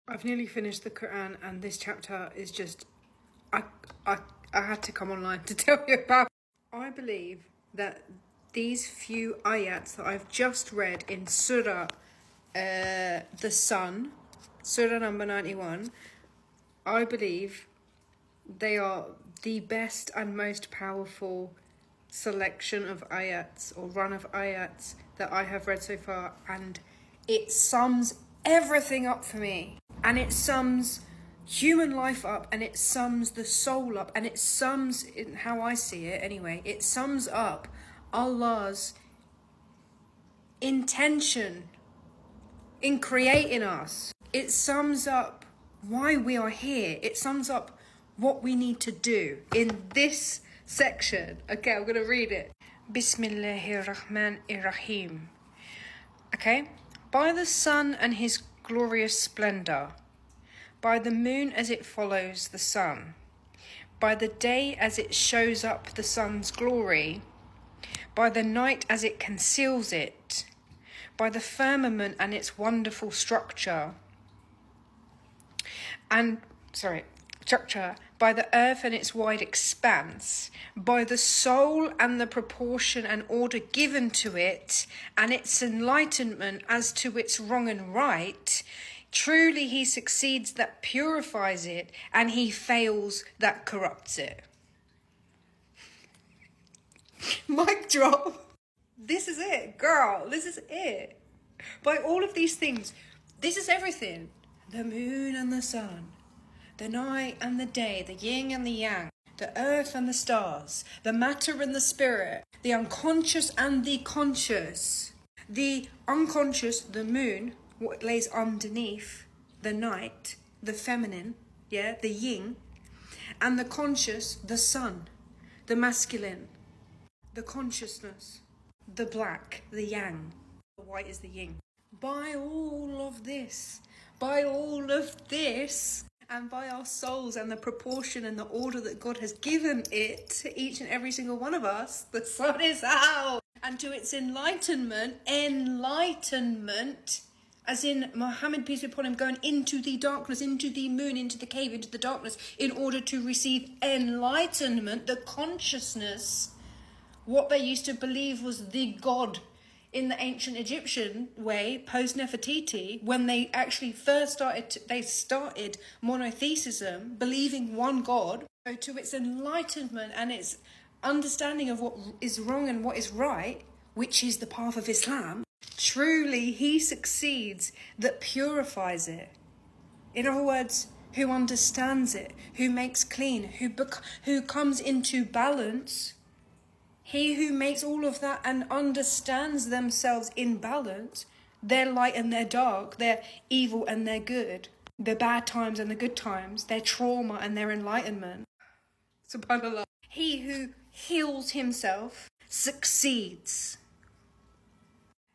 I've nearly finished the Quran, and this chapter is just, I had to come online to tell you about. I believe that these few ayats that I've just read in Surah, the Sun, Surah number 91, I believe they are the best and most powerful selection of ayats or run of ayats that I have read so far, and it sums everything up for me, and it sums human life up, and it sums the soul up, and it sums, in how I see it anyway, it sums up Allah's intention in creating us. It sums up why we are here. It sums up what we need to do in this section. Okay, I'm going to read it. Bismillahirrahmanirrahim. Okay. By the sun and his glorious splendor, by the moon as it follows the sun, by the day as it shows up the sun's glory, by the night as it conceals it, by the firmament and its wonderful structure, by the earth and its wide expanse, by the soul and the proportion and order given to it, and its enlightenment as to its wrong and right, truly he succeeds that purifies it, and he fails that corrupts it. Mic drop. This is it, girl. This is it. By all of these things, this is everything. The moon and the sun, the night and the day, the yin and the yang, the earth and the stars, the matter and the spirit, the unconscious and the conscious. The unconscious, the moon, what lays underneath, the night, the feminine, the yin, and the conscious, the sun, the masculine, the consciousness, the black, the yang, the white is the yin. By all of this, and by our souls and the proportion and the order that God has given it to each and every single one of us, the sun is out. And to its enlightenment, as in Muhammad, peace be upon him, going into the darkness, into the moon, into the cave, into the darkness, in order to receive enlightenment, the consciousness, what they used to believe was the God in the ancient Egyptian way, post-Nefertiti, when they actually first started monotheism, believing one God, so to its enlightenment and its understanding of what is wrong and what is right, which is the path of Islam, truly he succeeds that purifies it. In other words, who understands it, who makes clean, who comes into balance. He who makes all of that and understands themselves in balance, their light and their dark, their evil and their good, their bad times and the good times, their trauma and their enlightenment. SubhanAllah. He who heals himself succeeds.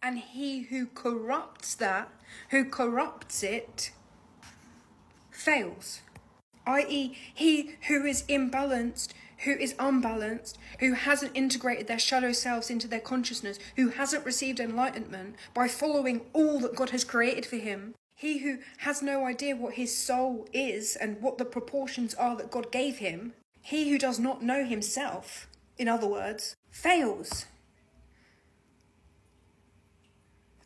And he who corrupts it, fails. I.e., he who is imbalanced, who is unbalanced, who hasn't integrated their shallow selves into their consciousness, who hasn't received enlightenment by following all that God has created for him, he who has no idea what his soul is and what the proportions are that God gave him, he who does not know himself, in other words, fails.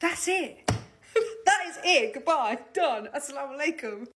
That's it. That is it. Goodbye. Done. Assalamu alaikum.